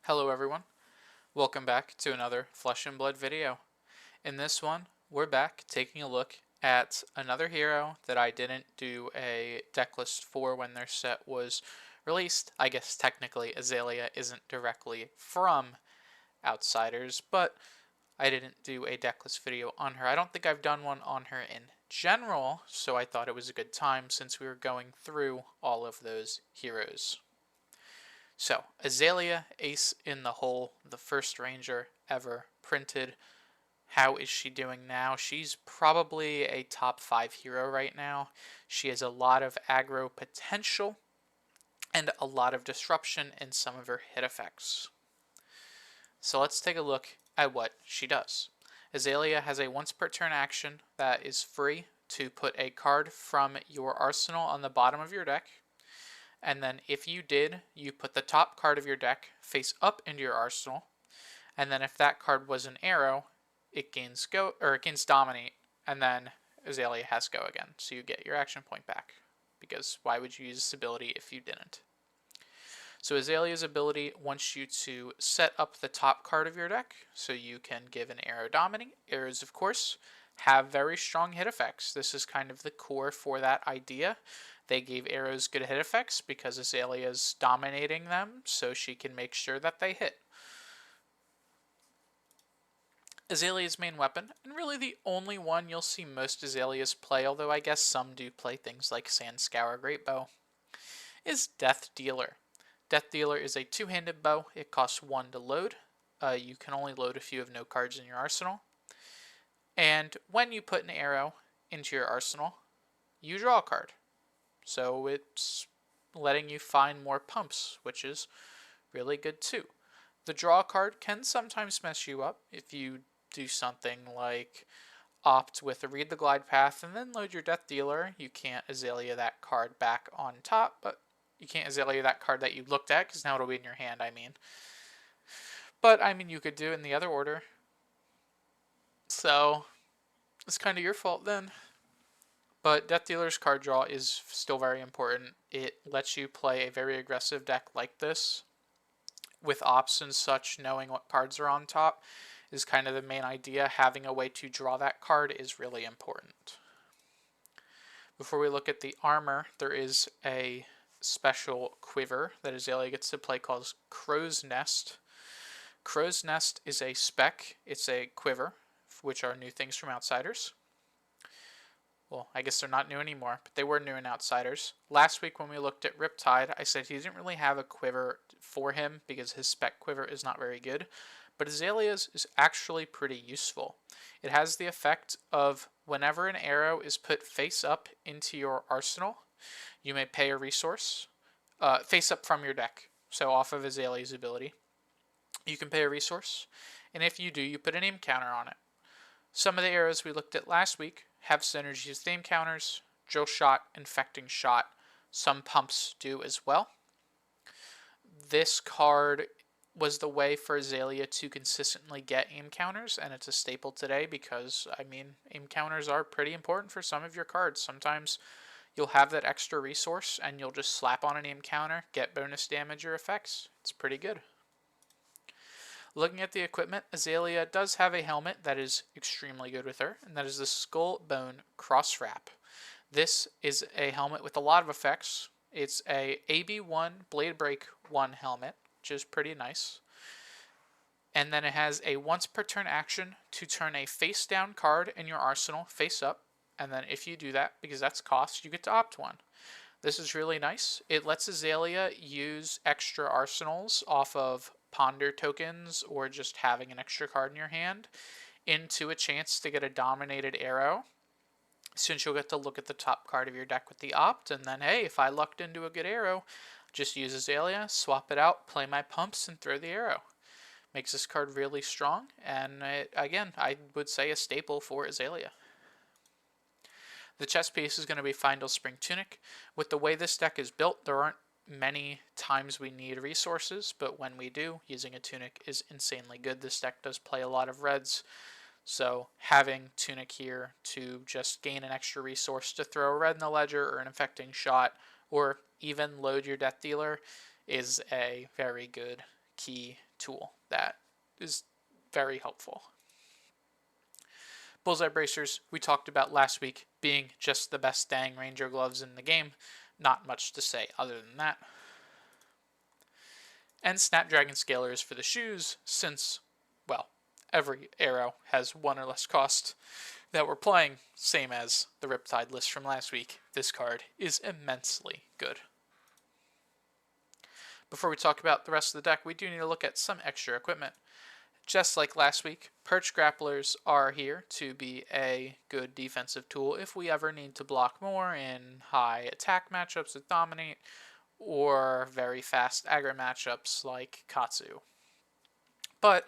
Hello everyone, welcome back to another Flesh and Blood video. In this one, we're back taking a look at another hero that I didn't do a deck list for when their set was released. I guess technically Azalea isn't directly from Outsiders, but I didn't do a deck list video on her. I don't think I've done one on her in general, so I thought it was a good time since we were going through all of those heroes. So, Azalea, ace in the hole, the first ranger ever printed. How is she doing now? She's probably a top 5 hero right now. She has a lot of aggro potential and a lot of disruption in some of her hit effects. So let's take a look at what she does. Azalea has a once per turn action that is free to put a card from your arsenal on the bottom of your deck. And then if you did, you put the top card of your deck face up into your arsenal. And then if that card was an arrow, it gains dominate, and then Azalea has go again. So you get your action point back. Because why would you use this ability if you didn't? So Azalea's ability wants you to set up the top card of your deck so you can give an arrow dominate. Arrows, of course, have very strong hit effects. This is kind of the core for that idea. They gave arrows good hit effects because Azalea's dominating them, so she can make sure that they hit. Azalea's main weapon, and really the only one you'll see most Azaleas play, although I guess some do play things like Sand Scour Great Bow, is Death Dealer. Death Dealer is a two-handed bow. It costs 1 to load. You can only load if you have no cards in your arsenal. And when you put an arrow into your arsenal, you draw a card. So it's letting you find more pumps, which is really good too. The draw card can sometimes mess you up if you do something like opt with a read the glide path and then load your Death Dealer. You can't Azalea that card back on top, but you can't Azalea that card that you looked at because now it'll be in your hand, But, you could do it in the other order. So, it's kind of your fault then. But Death Dealer's card draw is still very important. It lets you play a very aggressive deck like this. With ops and such, knowing what cards are on top is kind of the main idea. Having a way to draw that card is really important. Before we look at the armor, there is a special quiver that Azalea gets to play called Crow's Nest. Crow's Nest is a spec. It's a quiver, which are new things from Outsiders. Well, I guess they're not new anymore, but they were new in Outsiders. Last week when we looked at Riptide, I said he didn't really have a quiver for him because his spec quiver is not very good, but Azalea's is actually pretty useful. It has the effect of whenever an arrow is put face up into your arsenal, you may pay a resource, face up from your deck, so off of Azalea's ability. You can pay a resource, and if you do, you put an aim counter on it. Some of the arrows we looked at last week have synergies with aim counters, drill shot, infecting shot. Some pumps do as well. This card was the way for Azalea to consistently get aim counters, and it's a staple today because, aim counters are pretty important for some of your cards. Sometimes you'll have that extra resource and you'll just slap on an aim counter, get bonus damage or effects. It's pretty good. Looking at the equipment, Azalea does have a helmet that is extremely good with her, and that is the Skull Bone Cross Wrap. This is a helmet with a lot of effects. It's a AB1 Blade Break 1 helmet, which is pretty nice. And then it has a once per turn action to turn a face down card in your arsenal face up, and then if you do that, because that's cost, you get to opt one. This is really nice. It lets Azalea use extra arsenals off of ponder tokens or just having an extra card in your hand into a chance to get a dominated arrow, since you'll get to look at the top card of your deck with the opt, and then hey, if I lucked into a good arrow, just use Azalea, swap it out, play my pumps, and throw the arrow. Makes this card really strong, and again, I would say a staple for Azalea. The chest piece is going to be Findle Spring Tunic. With the way this deck is built, there aren't many times we need resources, but when we do, using a Tunic is insanely good. This deck does play a lot of reds, so having Tunic here to just gain an extra resource to throw a red in the ledger or an infecting shot, or even load your Death Dealer, is a very good key tool that is very helpful. Bullseye bracers, we talked about last week, being just the best dang ranger gloves in the game. Not much to say other than that. And Snapdragon scalers for the shoes, since, well, every arrow has 1 or less cost that we're playing, same as the Riptide list from last week. This card is immensely good. Before we talk about the rest of the deck, we do need to look at some extra equipment. Just like last week, Perch Grapplers are here to be a good defensive tool if we ever need to block more in high attack matchups that dominate, or very fast aggro matchups like Katsu. But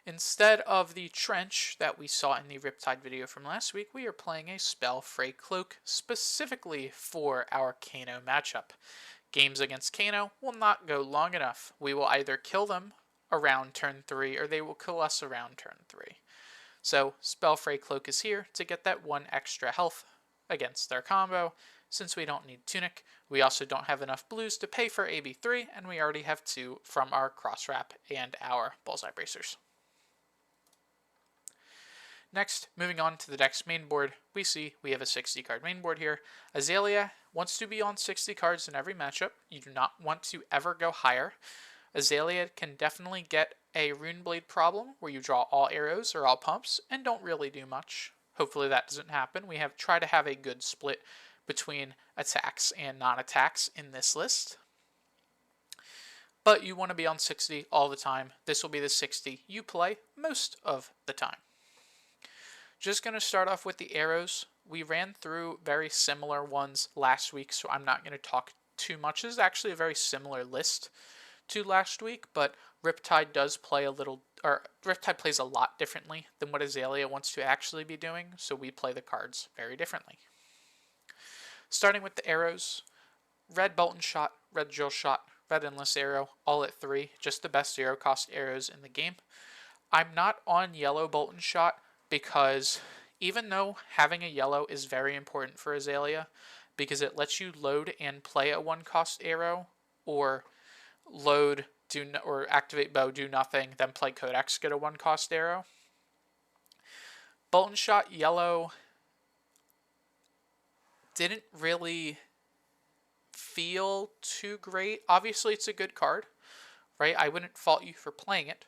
instead of the Trench that we saw in the Riptide video from last week, we are playing a Spell Fray Cloak specifically for our Kano matchup. Games against Kano will not go long enough. We will either kill them around turn 3 or they will kill us around turn 3. So Spell Fray Cloak is here to get that 1 extra health against their combo. Since we don't need Tunic, we also don't have enough blues to pay for AB3, and we already have 2 from our Cross Wrap and our Bullseye Bracers. Next, moving on to the deck's main board, we see we have a 60 card main board here. Azalea wants to be on 60 cards in every matchup. You do not want to ever go higher. Azalea can definitely get a Runeblade problem where you draw all arrows or all pumps and don't really do much. Hopefully that doesn't happen. We try to have a good split between attacks and non-attacks in this list. But you want to be on 60 all the time. This will be the 60 you play most of the time. Just going to start off with the arrows. We ran through very similar ones last week, so I'm not going to talk too much. This is actually a very similar list to last week, but Riptide does play Riptide plays a lot differently than what Azalea wants to actually be doing, so we play the cards very differently. Starting with the arrows, red bolt and shot, red drill shot, red endless arrow, all at 3, just the best 0 cost arrows in the game. I'm not on yellow bolt and shot because even though having a yellow is very important for Azalea, because it lets you load and play a 1 cost arrow, or load, or activate bow, do nothing, then play Codex, get a 1 cost arrow. Bolt and shot yellow didn't really feel too great. Obviously it's a good card, right? I wouldn't fault you for playing it,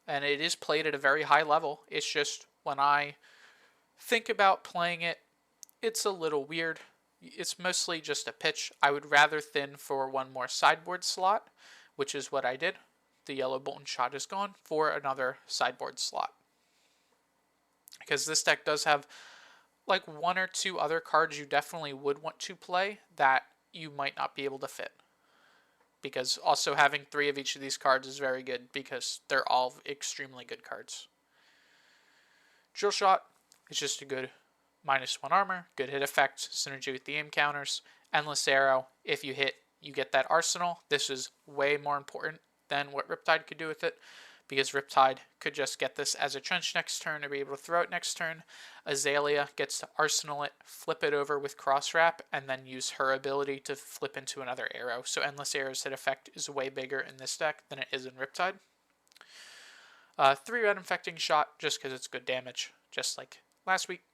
and it is played at a very high level. It's just when I think about playing it, it's a little weird. It's mostly just a pitch. I would rather thin for 1 more sideboard slot, which is what I did. The yellow bolt and shot is gone for another sideboard slot. Because this deck does have like 1 or 2 other cards you definitely would want to play that you might not be able to fit. Because also having 3 of each of these cards is very good because they're all extremely good cards. Drill shot is just a good -1 armor, good hit effect, synergy with the aim counters. Endless arrow, if you hit, you get that arsenal. This is way more important than what Riptide could do with it, because Riptide could just get this as a trench next turn or be able to throw it next turn. Azalea gets to arsenal it, flip it over with cross wrap, and then use her ability to flip into another arrow. So Endless Arrow's hit effect is way bigger in this deck than it is in Riptide. 3 red infecting shot, just because it's good damage, just like last week.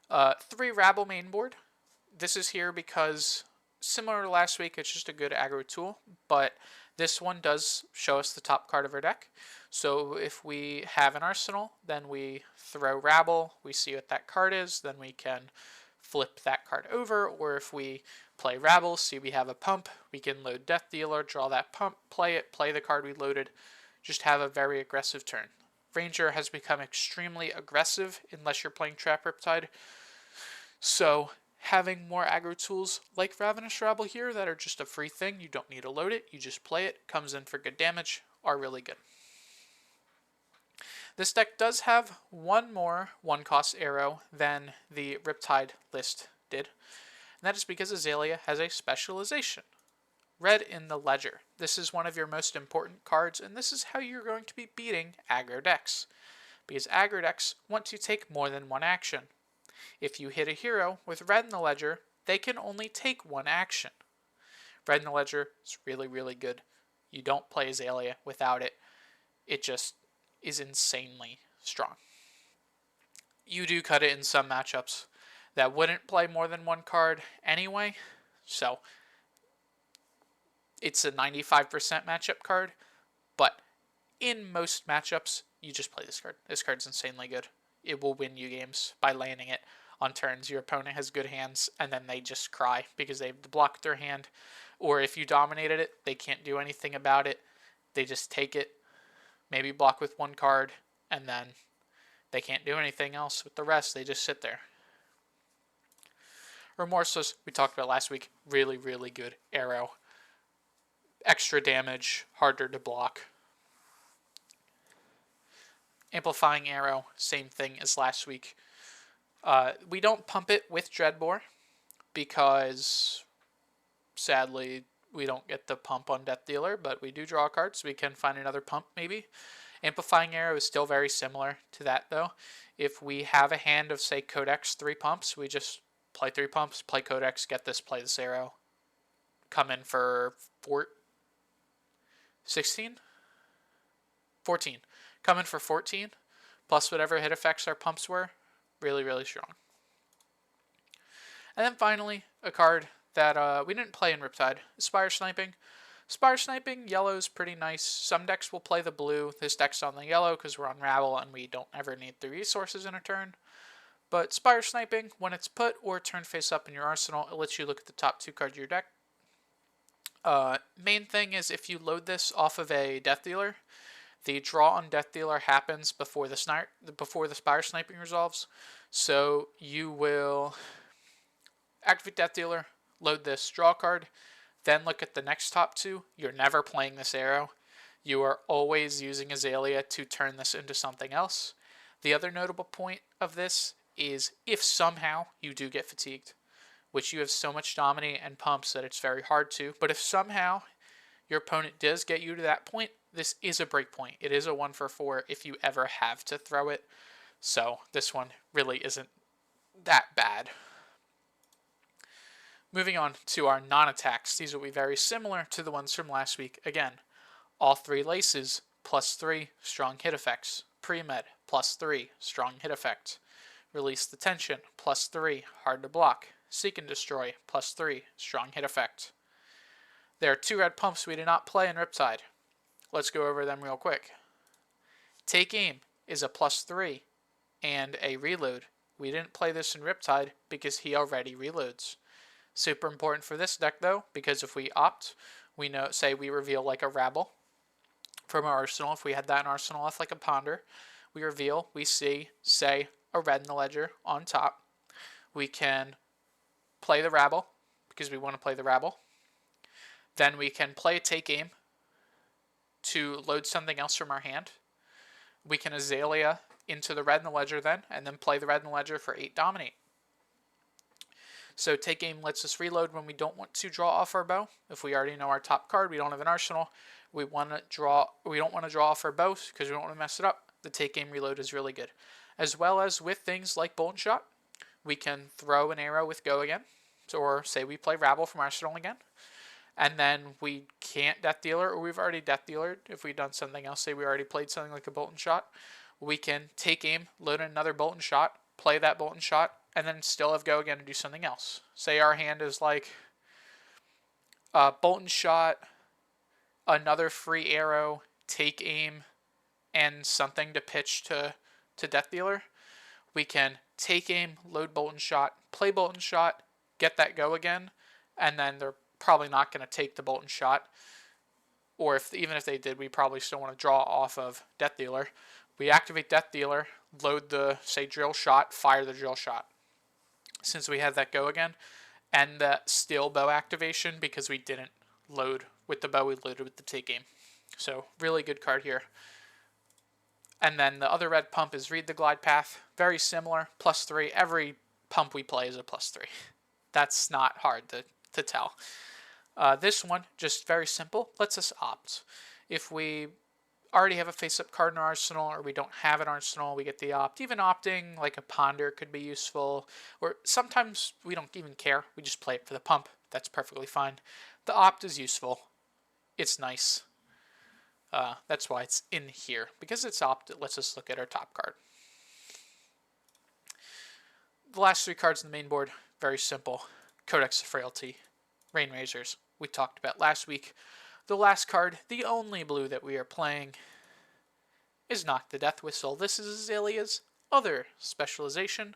3 rabble main board. This is here because, similar to last week, it's just a good aggro tool, but this one does show us the top card of our deck. So if we have an arsenal, then we throw rabble, we see what that card is, then we can flip that card over, or if we play rabble, see we have a pump, we can load Death Dealer, draw that pump, play it, play the card we loaded, just have a very aggressive turn. Ranger has become extremely aggressive unless you're playing Trap Riptide. So having more aggro tools like Ravenous Rabble here that are just a free thing, you don't need to load it, you just play it, comes in for good damage, are really good. This deck does have 1 more 1 cost arrow than the Riptide list did, and that is because Azalea has a specialization. Red in the Ledger. This is one of your most important cards, and this is how you're going to be beating aggro decks, because aggro decks want to take more than 1 action. If you hit a hero with red in the Ledger, they can only take 1 action. Red in the Ledger is really, really good. You don't play Azalea without it. It just is insanely strong. You do cut it in some matchups that wouldn't play more than one card anyway, so it's a 95% matchup card, but in most matchups, you just play this card. This card's insanely good. It will win you games by landing it on turns. Your opponent has good hands, and then they just cry because they have to block their hand. Or if you dominated it, they can't do anything about it. They just take it, maybe block with one card, and then they can't do anything else with the rest. They just sit there. Remorseless, we talked about last week. Really, really good arrow. Extra damage, harder to block. Amplifying arrow, same thing as last week. We don't pump it with Dreadbore because, sadly, we don't get the pump on Death Dealer, but we do draw cards, so we can find another pump maybe. Amplifying arrow is still very similar to that, though. If we have a hand of, say, Codex 3 pumps, we just play 3 pumps, play Codex, get this, play this arrow. Come in for 16? 14. Come in for 14, plus whatever hit effects our pumps were. Really, really strong. And then finally, a card that we didn't play in Riptide, Spire Sniping. Spire Sniping, yellow's pretty nice. Some decks will play the blue. This deck's on the yellow because we're on Rabble and we don't ever need the resources in a turn. But Spire Sniping, when it's put or turned face up in your arsenal, it lets you look at the top 2 cards of your deck. Main thing is if you load this off of a Death Dealer, the draw on Death Dealer happens before the Spire Sniping resolves. So you will activate Death Dealer, load this, draw a card, then look at the next top 2. You're never playing this arrow. You are always using Azalea to turn this into something else. The other notable point of this is if somehow you do get fatigued, which you have so much dominate and pumps that it's very hard to, but if somehow your opponent does get you to that point, this is a break point. It is a 1 for 4 if you ever have to throw it. So this one really isn't that bad. Moving on to our non-attacks. These will be very similar to the ones from last week. Again, all 3 laces, +3, strong hit effects. Pre-med, +3, strong hit effect. Release the tension, +3, hard to block. Seek and destroy, +3, strong hit effect. There are 2 red pumps we did not play in Riptide. Let's go over them real quick. Take Aim is a +3 and a reload. We didn't play this in Riptide because he already reloads. Super important for this deck though, because if we opt, we know, say we reveal like a Rabble from our arsenal. If we had that in arsenal left like a Ponder, we reveal, we see, say, a red in the ledger on top. We can play the Rabble because we want to play the Rabble. Then we can play Take Aim to load something else from our hand. We can Azalea into the red in the ledger then, and then play the red in the ledger for 8 dominate. So Take Aim lets us reload when we don't want to draw off our bow. If we already know our top card, we don't have an arsenal, we don't want to draw off our bow because we don't want to mess it up. The Take Aim reload is really good. As well as with things like Bolt and Shot, we can throw an arrow with Go again. Or say we play Rabble from arsenal again. And then we can't Death Dealer, or we've already Death Dealered. If we've done something else, say we already played something like a Bolt and Shot, we can Take Aim, load another Bolt and Shot, play that Bolt and Shot, and then still have Go again and do something else. Say our hand is like Bolt and Shot, another free arrow, Take Aim, and something to pitch to Death Dealer. We can Take Aim, load Bolt and Shot, play Bolt and Shot, get that Go again, and then they're probably not going to take the Bolt and Shot. Or even if they did, we probably still want to draw off of Death Dealer. We activate Death Dealer, load the, say, Drill Shot, fire the Drill Shot. Since we had that Go again, and the still bow activation because we didn't load with the bow, we loaded with the Take Aim. So really good card here. And then the other red pump is Read the Glide Path. Very similar, +3. Every pump we play is a +3. That's not hard to tell. This one, just very simple, lets us opt. If we already have a face-up card in our arsenal, or we don't have an arsenal, we get the opt. Even opting, like a Ponder, could be useful. Or sometimes we don't even care. We just play it for the pump. That's perfectly fine. The opt is useful. It's nice. That's why it's in here. Because it's opt, it lets us look at our top card. The last 3 cards in the main board, very simple. Codex of Frailty, Rain Razors, we talked about last week. The last card, the only blue that we are playing, is Knock the Death Whistle. This is Azalea's other specialization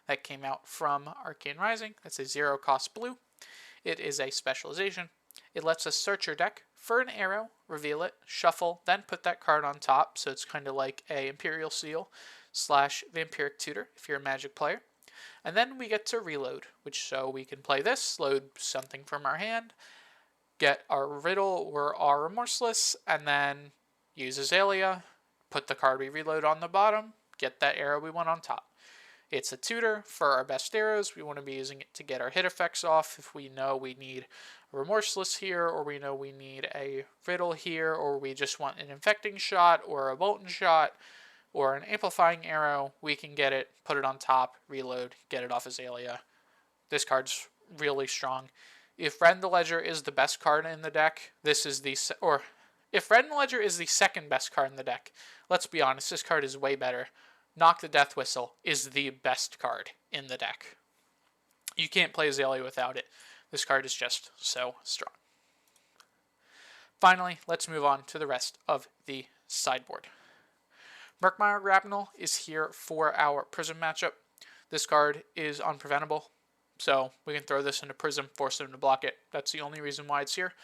that came out from Arcane Rising. That's a 0 cost blue. It is a specialization. It lets us search your deck for an arrow, reveal it, shuffle, then put that card on top. So it's kind of like a Imperial Seal / Vampiric Tutor if you're a Magic player. And then we get to reload, which so we can play this, load something from our hand, get our Riddle or our Remorseless, and then use Azalea, put the card we reload on the bottom, get that arrow we want on top. It's a tutor for our best arrows. We want to be using it to get our hit effects off if we know we need a Remorseless here, or we know we need a Riddle here, or we just want an Infecting Shot or a Bolton Shot or an Amplifying Arrow. We can get it, put it on top, reload, get it off Azalea. This card's really strong. If Red the Ledger is the best card in the deck, this is the... Or if Red the Ledger is the second best card in the deck, let's be honest, this card is way better. Knock the Death Whistle is the best card in the deck. You can't play Azalea without it. This card is just so strong. Finally, let's move on to the rest of the sideboard. Murkmire Grapnel is here for our Prism matchup. This card is unpreventable, so we can throw this into Prism, force them to block it. That's the only reason why it's here.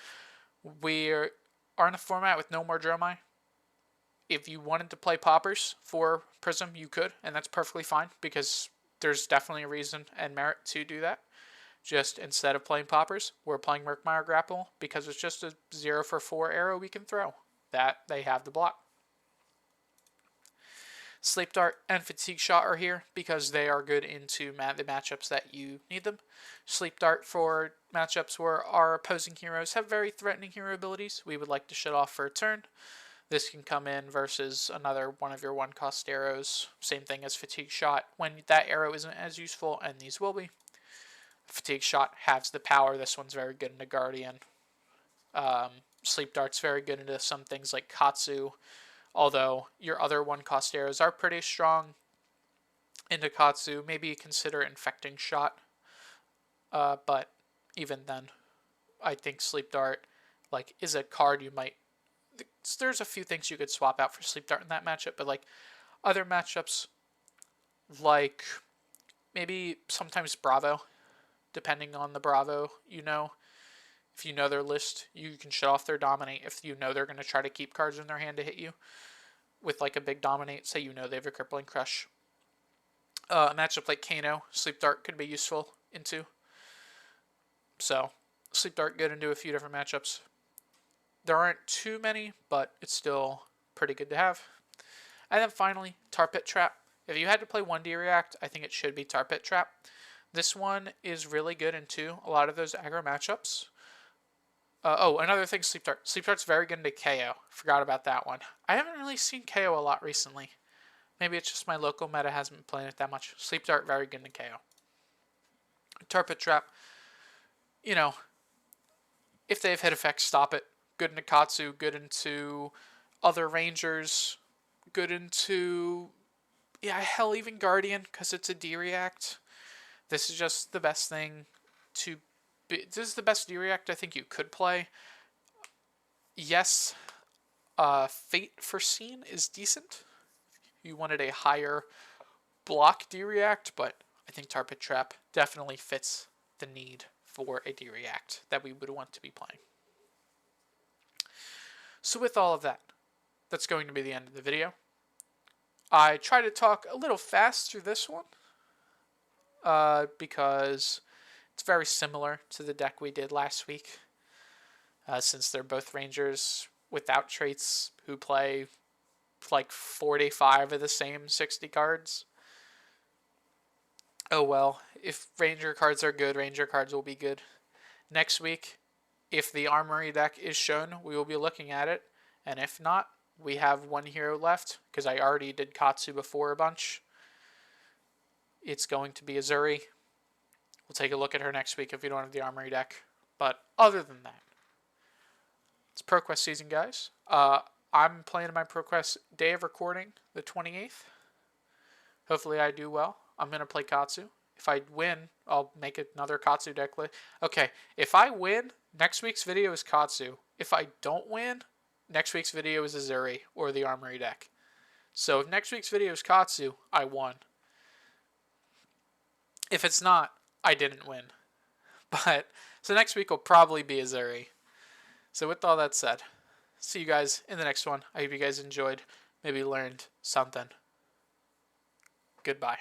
We are in a format with no more Dromai. If you wanted to play Poppers for Prism, you could, and that's perfectly fine, because there's definitely a reason and merit to do that. Just instead of playing Poppers, we're playing Murkmire Grapnel, because it's just a 0 for 4 arrow we can throw. That they have the block. Sleep Dart and Fatigue Shot are here because they are good into the matchups that you need them. Sleep Dart for matchups where our opposing heroes have very threatening hero abilities we would like to shut off for a turn. This can come in versus another one of your 1-cost arrows. Same thing as Fatigue Shot when that arrow isn't as useful, and these will be. Fatigue Shot has the power. This one's very good into Guardian. Sleep Dart's very good into some things like Katsu. Although your other 1-cost arrows are pretty strong into Katsu, maybe consider Infecting Shot. But even then, I think Sleep Dart is a card you might... There's a few things you could swap out for Sleep Dart in that matchup, but other matchups, like maybe sometimes Bravo, depending on the Bravo, if you know their list, you can shut off their Dominate if you know they're going to try to keep cards in their hand to hit you. With a big Dominate, say you know they have a Crippling Crush. A matchup like Kano, Sleep Dart could be useful into. So, Sleep Dart good into a few different matchups. There aren't too many, but it's still pretty good to have. And then finally, Tar Pit Trap. If you had to play 1D React, I think it should be Tar Pit Trap. This one is really good into a lot of those aggro matchups. Another thing, Sleep Dart. Sleep Dart's very good into KO. Forgot about that one. I haven't really seen KO a lot recently. Maybe it's just my local meta hasn't been playing it that much. Sleep Dart, very good into KO. Tar Pit Trap, if they have hit effects, stop it. Good into Katsu, good into other Rangers, good into, hell, even Guardian, because it's a D-React. This is just the best thing to... This is the best D-React I think you could play. Yes, Fate Foreseen is decent. You wanted a higher block D-React, but I think Tar Pit Trap definitely fits the need for a D-React that we would want to be playing. So with all of that, that's going to be the end of the video. I try to talk a little fast through this one because it's very similar to the deck we did last week, since they're both Rangers without traits who play 45 of the same 60 cards. Oh well, if Ranger cards are good, Ranger cards will be good. Next week, if the Armory deck is shown, we will be looking at it, and if not, we have one hero left, because I already did Katsu before a bunch. It's going to be Azuri. We'll take a look at her next week if we don't have the Armory deck. But other than that, it's ProQuest season, guys. I'm planning my ProQuest day of recording, the 28th. Hopefully I do well. I'm going to play Katsu. If I win, I'll make another Katsu deck list. Okay, if I win, next week's video is Katsu. If I don't win, next week's video is Azuri or the Armory deck. So if next week's video is Katsu, I won. If it's not, I didn't win. But so next week will probably be Azuri. So with all that said, see you guys in the next one. I hope you guys enjoyed, maybe learned something. Goodbye.